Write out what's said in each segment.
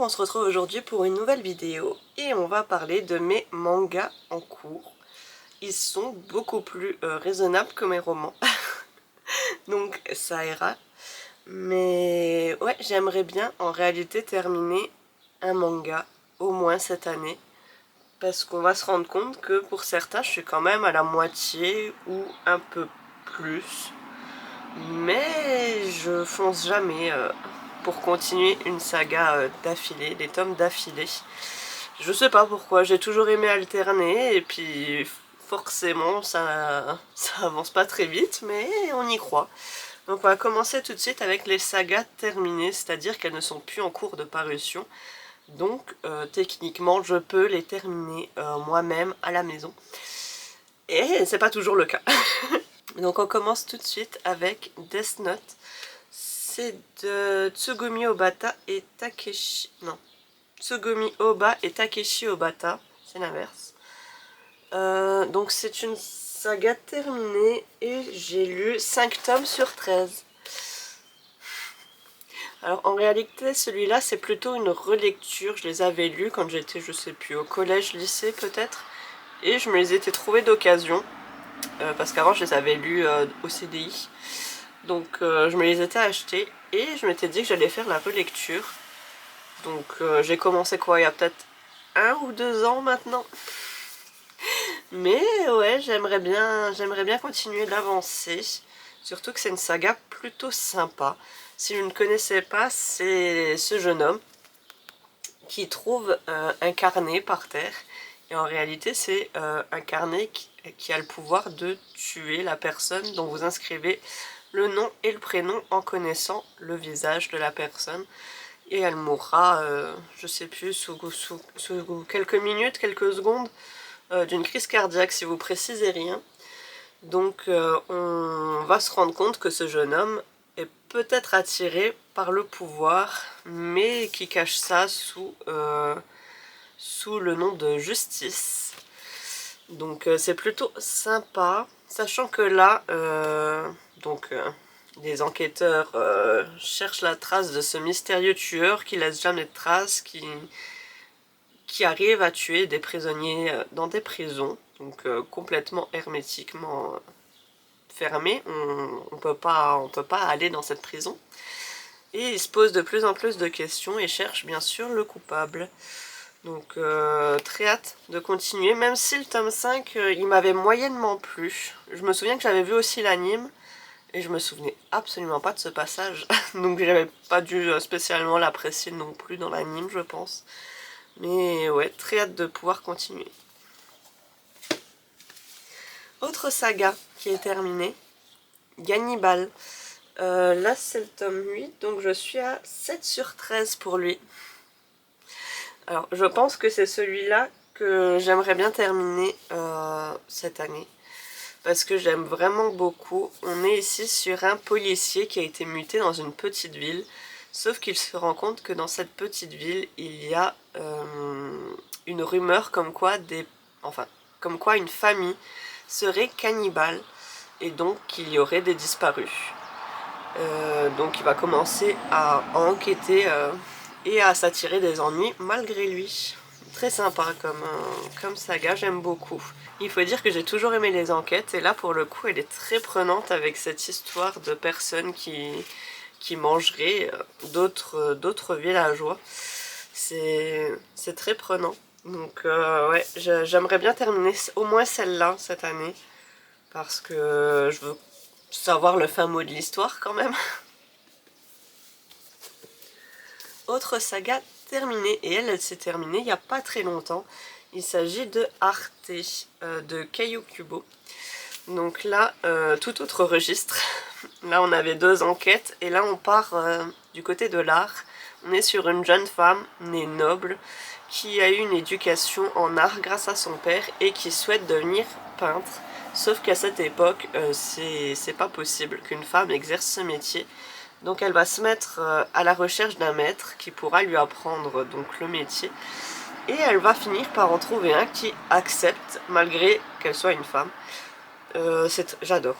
Bonjour, on se retrouve aujourd'hui pour une nouvelle vidéo et on va parler de mes mangas en cours. Ils sont beaucoup plus raisonnables que mes romans, donc ça ira. Mais ouais, j'aimerais bien en réalité terminer un manga au moins cette année. Parce qu'on va se rendre compte que pour certains, je suis quand même à la moitié ou un peu plus. Mais je fonce jamais pour continuer une saga d'affilée, des tomes d'affilée. Je sais pas pourquoi, j'ai toujours aimé alterner et puis forcément ça avance pas très vite, mais on y croit. Donc on va commencer tout de suite avec les sagas terminées, c'est-à-dire qu'elles ne sont plus en cours de parution. Donc techniquement je peux les terminer moi-même à la maison. Et c'est pas toujours le cas. Donc on commence tout de suite avec Death Note. C'est de Tsugumi Obata et Takeshi... Non. Tsugumi Oba et Takeshi Obata. C'est l'inverse. Donc c'est une saga terminée et j'ai lu 5 tomes sur 13. Alors en réalité celui-là c'est plutôt une relecture. Je les avais lus quand j'étais je sais plus au collège, lycée peut-être. Et je me les étais trouvés d'occasion. Parce qu'avant je les avais lus au CDI. Donc je me les étais achetés et je m'étais dit que j'allais faire la relecture. Donc j'ai commencé quoi, il y a peut-être 1 ou 2 ans maintenant. Mais ouais, j'aimerais bien continuer d'avancer. Surtout que c'est une saga plutôt sympa. Si je ne connaissais pas, c'est ce jeune homme qui trouve un carnet par terre. Et en réalité, c'est un carnet qui a le pouvoir de tuer la personne dont vous inscrivez le nom et le prénom en connaissant le visage de la personne. Et elle mourra, je sais plus, sous quelques minutes, quelques secondes, d'une crise cardiaque si vous précisez rien. Donc on va se rendre compte que ce jeune homme est peut-être attiré par le pouvoir, mais qui cache ça sous le nom de justice. Donc c'est plutôt sympa, sachant que là, les enquêteurs cherchent la trace de ce mystérieux tueur qui laisse jamais de traces, qui arrive à tuer des prisonniers dans des prisons, donc complètement hermétiquement fermées. On peut pas aller dans cette prison. Et il se pose de plus en plus de questions et cherche bien sûr le coupable. Donc très hâte de continuer, même si le tome 5 il m'avait moyennement plu. Je me souviens que j'avais vu aussi l'anime et je me souvenais absolument pas de ce passage. Donc j'avais pas dû spécialement l'apprécier non plus dans l'anime je pense. Mais ouais, très hâte de pouvoir continuer. Autre saga qui est terminée, Gannibal. Là c'est le tome 8, donc je suis à 7 sur 13 pour lui. Alors je pense que c'est celui-là que j'aimerais bien terminer cette année. Parce que j'aime vraiment beaucoup. On est ici sur un policier qui a été muté dans une petite ville. Sauf qu'il se rend compte que dans cette petite ville, il y a une rumeur comme quoi une famille serait cannibale. Et donc qu'il y aurait des disparus. Donc il va commencer à enquêter et à s'attirer des ennuis malgré lui. Très sympa comme saga, j'aime beaucoup. Il faut dire que j'ai toujours aimé les enquêtes et là pour le coup elle est très prenante avec cette histoire de personnes qui mangeraient d'autres villageois. C'est très prenant. Donc ouais, j'aimerais bien terminer au moins celle-là cette année parce que je veux savoir le fin mot de l'histoire quand même. Autre saga terminée, et elle s'est terminée il n'y a pas très longtemps. Il s'agit de Arte, de Caillou Kubo. Donc là, tout autre registre. Là on avait 2 enquêtes, et là on part du côté de l'art. On est sur une jeune femme née noble, qui a eu une éducation en art grâce à son père, et qui souhaite devenir peintre. Sauf qu'à cette époque, c'est pas possible qu'une femme exerce ce métier. Donc elle va se mettre à la recherche d'un maître qui pourra lui apprendre donc le métier. Et elle va finir par en trouver un qui accepte malgré qu'elle soit une femme. J'adore.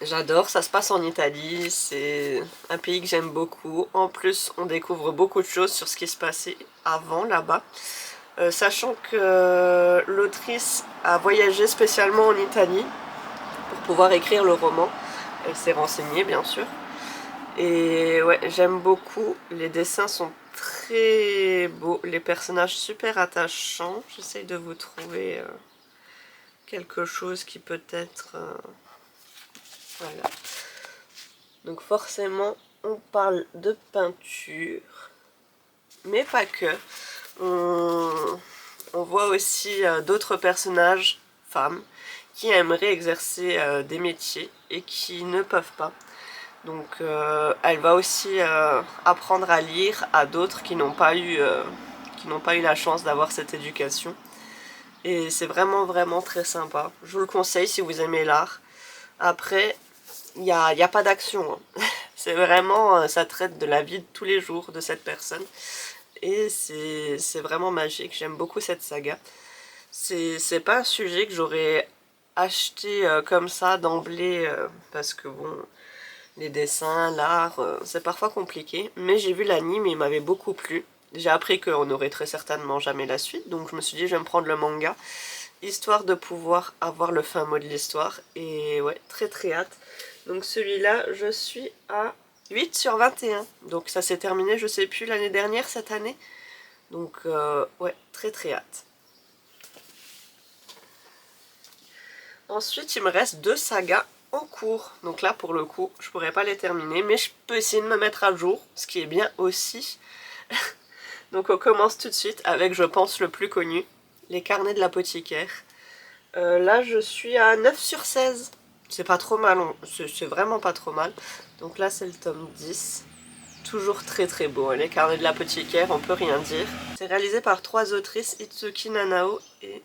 J'adore, ça se passe en Italie, c'est un pays que j'aime beaucoup. En plus, on découvre beaucoup de choses sur ce qui se passait avant là-bas. Sachant que l'autrice a voyagé spécialement en Italie pour pouvoir écrire le roman. Elle s'est renseignée bien sûr. Et ouais, j'aime beaucoup. Les dessins sont très beaux, les personnages super attachants. J'essaye de vous trouver quelque chose qui peut être... voilà. Donc forcément, on parle de peinture, mais pas que. On voit aussi d'autres personnages, femmes, qui aimeraient exercer des métiers et qui ne peuvent pas. Donc elle va aussi apprendre à lire à d'autres qui n'ont pas eu la chance d'avoir cette éducation. Et c'est vraiment très sympa. Je vous le conseille si vous aimez l'art. Après, il n'y a pas d'action. Hein. C'est vraiment, ça traite de la vie de tous les jours de cette personne. Et c'est vraiment magique. J'aime beaucoup cette saga. C'est pas un sujet que j'aurais acheté comme ça d'emblée parce que bon, les dessins, l'art, c'est parfois compliqué. Mais j'ai vu l'anime et il m'avait beaucoup plu. J'ai appris qu'on n'aurait très certainement jamais la suite, donc je me suis dit je vais me prendre le manga, histoire de pouvoir avoir le fin mot de l'histoire. Et ouais, très hâte. Donc celui-là, je suis à 8 sur 21. Donc ça s'est terminé, je sais plus, l'année dernière, cette année. Donc ouais, très hâte. Ensuite, il me reste 2 sagas en cours. Donc là, pour le coup, je pourrais pas les terminer, mais je peux essayer de me mettre à jour, ce qui est bien aussi. Donc on commence tout de suite avec, je pense, le plus connu, Les Carnets de l'apothicaire. Là, je suis à 9 sur 16. C'est pas trop mal, c'est vraiment pas trop mal. Donc là, c'est le tome 10. Toujours très beau, Les Carnets de l'apothicaire, on peut rien dire. C'est réalisé par 3 autrices, Itsuki Nanao et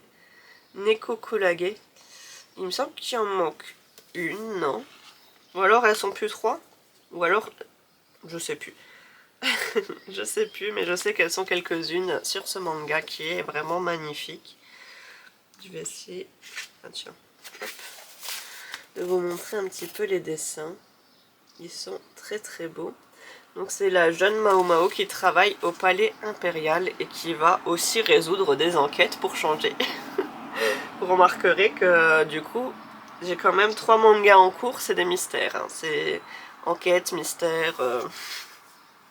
Neko Kurage. Il me semble qu'il en manque une, non? Ou alors elles sont plus 3? Ou alors, je sais plus. Je sais plus, mais je sais qu'elles sont quelques-unes sur ce manga qui est vraiment magnifique. Je vais essayer, ah tiens, hop, de vous montrer un petit peu les dessins. Ils sont très beaux. Donc c'est la jeune Mao Mao qui travaille au palais impérial et qui va aussi résoudre des enquêtes pour changer. Vous remarquerez que du coup, j'ai quand même 3 mangas en cours, c'est des mystères. Hein. C'est enquête, mystère...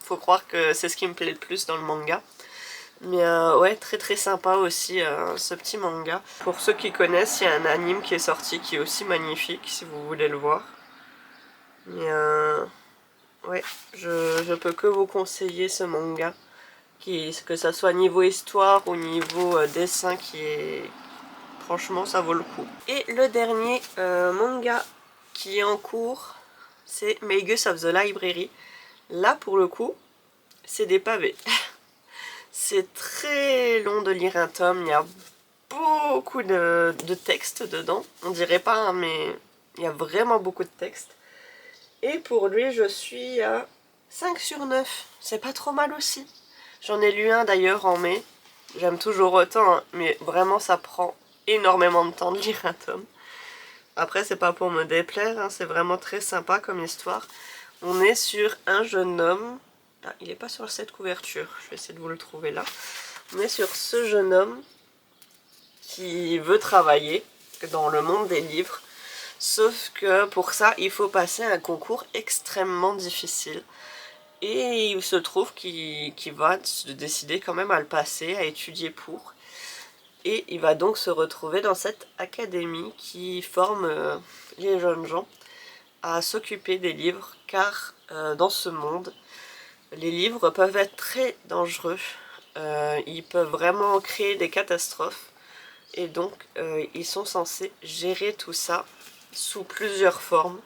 Faut croire que c'est ce qui me plaît le plus dans le manga. Mais ouais, très sympa aussi ce petit manga. Pour ceux qui connaissent, il y a un anime qui est sorti qui est aussi magnifique si vous voulez le voir. Mais ouais, je peux que vous conseiller ce manga. Que ça soit niveau histoire ou niveau dessin qui est... Franchement, ça vaut le coup. Et le dernier manga qui est en cours, c'est Magus of the Library. Là, pour le coup, c'est des pavés. C'est très long de lire un tome, il y a beaucoup de texte dedans. On dirait pas, hein, mais il y a vraiment beaucoup de texte. Et pour lui, je suis à 5 sur 9. C'est pas trop mal aussi. J'en ai lu un d'ailleurs en mai. J'aime toujours autant, hein, mais vraiment ça prend énormément de temps de lire un tome. Après, c'est pas pour me déplaire, hein, c'est vraiment très sympa comme histoire. On est sur un jeune homme... Ah, il n'est pas sur cette couverture, je vais essayer de vous le trouver là. On est sur ce jeune homme qui veut travailler dans le monde des livres, sauf que pour ça, il faut passer un concours extrêmement difficile. Et il se trouve qu'il va se décider quand même à le passer, à étudier pour. Et il va donc se retrouver dans cette académie qui forme les jeunes gens à s'occuper des livres, car dans ce monde, les livres peuvent être très dangereux. Ils peuvent vraiment créer des catastrophes. Et donc, ils sont censés gérer tout ça sous plusieurs formes.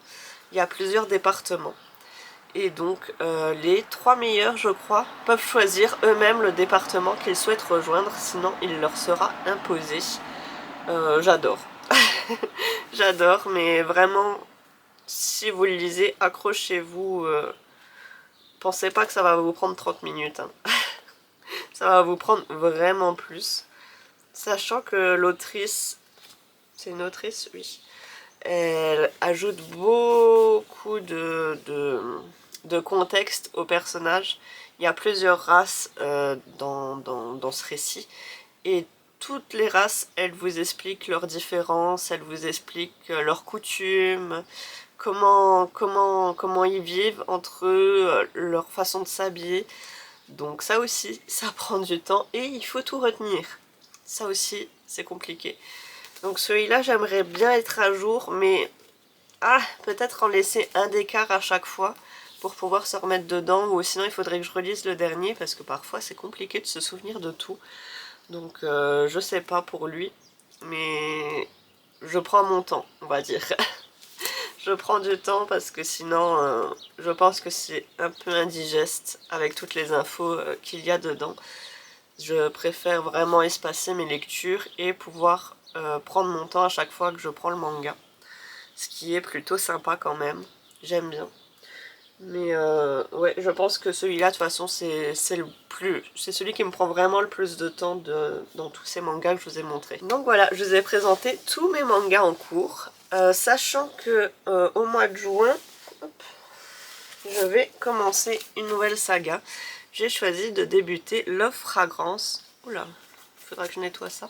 Il y a plusieurs départements. Et donc, les 3 meilleurs, je crois, peuvent choisir eux-mêmes le département qu'ils souhaitent rejoindre. Sinon, il leur sera imposé. J'adore. J'adore, mais vraiment, si vous le lisez, accrochez-vous. Pensez pas que ça va vous prendre 30 minutes. Hein. Ça va vous prendre vraiment plus. Sachant que l'autrice... C'est une autrice, oui. Elle ajoute beaucoup de contexte au personnage. Il y a plusieurs races dans ce récit. Et toutes les races, elles vous expliquent leurs différences, elles vous expliquent leurs coutumes, comment ils vivent entre eux, leur façon de s'habiller. Donc ça aussi, ça prend du temps et il faut tout retenir. Ça aussi, c'est compliqué. Donc celui-là, j'aimerais bien être à jour, mais peut-être en laisser un d'écart à chaque fois pour pouvoir se remettre dedans, ou sinon il faudrait que je relise le dernier parce que parfois c'est compliqué de se souvenir de tout. Donc je sais pas pour lui, mais je prends mon temps, on va dire. Je prends du temps parce que sinon je pense que c'est un peu indigeste avec toutes les infos qu'il y a dedans. Je préfère vraiment espacer mes lectures et pouvoir prendre mon temps à chaque fois que je prends le manga. Ce qui est plutôt sympa quand même, j'aime bien. Mais ouais, je pense que celui-là, de toute façon, c'est celui qui me prend vraiment le plus de temps dans tous ces mangas que je vous ai montrés. Donc voilà, je vous ai présenté tous mes mangas en cours, sachant que au mois de juin, hop, je vais commencer une nouvelle saga. J'ai choisi de débuter Love Fragrance. Oula, il faudra que je nettoie ça.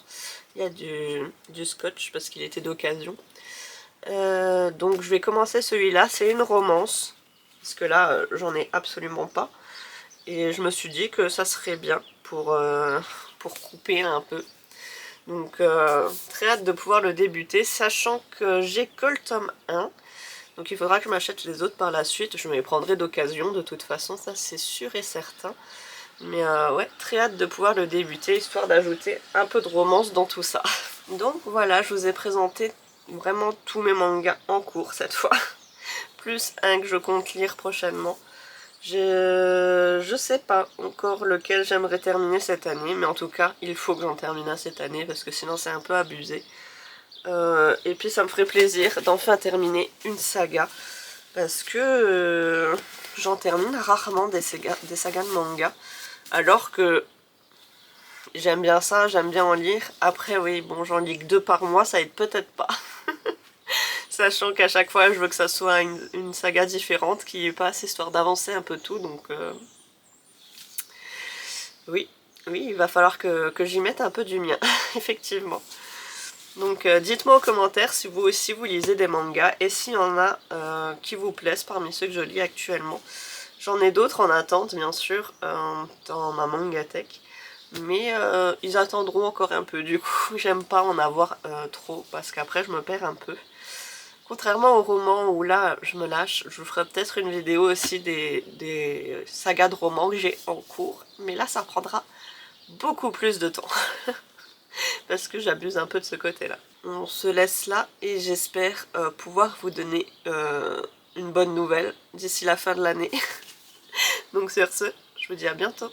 Il y a du scotch parce qu'il était d'occasion. Donc je vais commencer celui-là, c'est une romance. Parce que là, j'en ai absolument pas. Et je me suis dit que ça serait bien pour couper un peu. Donc très hâte de pouvoir le débuter, sachant que j'ai que le tome 1. Donc il faudra que je m'achète les autres par la suite. Je me les prendrai d'occasion de toute façon, ça c'est sûr et certain. Mais ouais, très hâte de pouvoir le débuter, histoire d'ajouter un peu de romance dans tout ça. Donc voilà, je vous ai présenté vraiment tous mes mangas en cours cette fois. Plus un que je compte lire prochainement. Je sais pas encore lequel j'aimerais terminer cette année, mais en tout cas, il faut que j'en termine un cette année parce que sinon c'est un peu abusé. Et puis ça me ferait plaisir d'enfin terminer une saga parce que j'en termine rarement des sagas de manga, alors que j'aime bien ça, j'aime bien en lire. Après oui, bon, j'en lis que 2 par mois, ça aide peut-être pas. Sachant qu'à chaque fois je veux que ça soit une saga différente qui passe, histoire d'avancer un peu tout, donc oui, il va falloir que j'y mette un peu du mien, effectivement. Donc dites-moi aux commentaires si vous aussi vous lisez des mangas et s'il y en a qui vous plaisent parmi ceux que je lis actuellement. J'en ai d'autres en attente bien sûr dans ma mangatech, mais ils attendront encore un peu. Du coup j'aime pas en avoir trop parce qu'après je me perds un peu. Contrairement au roman où là je me lâche, je vous ferai peut-être une vidéo aussi des sagas de romans que j'ai en cours, mais là ça prendra beaucoup plus de temps. Parce que j'abuse un peu de ce côté-là. On se laisse là et j'espère pouvoir vous donner une bonne nouvelle d'ici la fin de l'année. Donc sur ce, je vous dis à bientôt.